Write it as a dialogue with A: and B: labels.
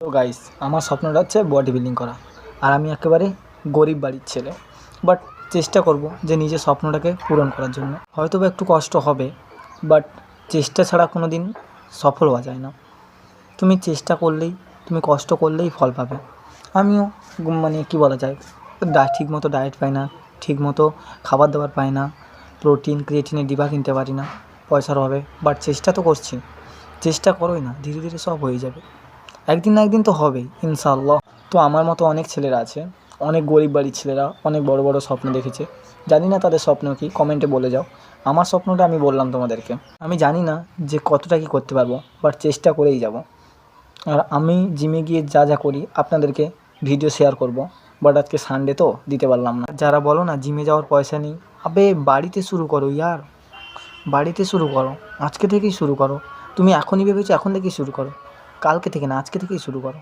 A: তো গাইস, আমার স্বপ্নটা হচ্ছে বডি বিল্ডিং করা। আর আমি একেবারে গরিব বাড়ির ছেলে, বাট চেষ্টা করব যে নিজের স্বপ্নটাকে পূরণ করার জন্য। হয়তো বা একটু কষ্ট হবে, বাট চেষ্টা ছাড়া কোনো দিন সফল হওয়া যায় না। তুমি চেষ্টা করলেই, তুমি কষ্ট করলেই ফল পাবে। আমিও মানে কী বলা যায়, ঠিকমতো ডায়েট পাই না, ঠিকমতো খাবার দাবার পাই না, প্রোটিন ক্রিয়েটিনের ডিবা কিনতে পারি না পয়সার অভাবে, বাট চেষ্টা তো করছি। চেষ্টা করোই না, ধীরে ধীরে সব হয়ে যাবে। একদিন না একদিন তো হবেই ইনশাআল্লাহ। তো আমার মতো অনেক ছেলেরা আছে, অনেক গরিব বাড়ির ছেলেরা অনেক বড় বড় স্বপ্ন দেখেছে। জানি না তাদের স্বপ্ন কী, কমেন্টে বলে যাও। আমার স্বপ্নটা আমি বললাম তোমাদেরকে। আমি জানি না যে কতটা কী করতে পারবো, বাট চেষ্টা করেই যাব। আর আমি জিমে গিয়ে যা যা করি আপনাদেরকে ভিডিও শেয়ার করব, বাট আজকে সানডে তো দিতে পারলাম না। যারা বলো না জিমে যাওয়ার পয়সা নেই, আবে বাড়িতে শুরু করো ইয়ার, বাড়িতে শুরু করো, আজকে থেকেই শুরু করো। তুমি এখনই ভেবেছো এখন থেকেই শুরু করো, কালকে থেকে না, আজকে থেকেই শুরু করো।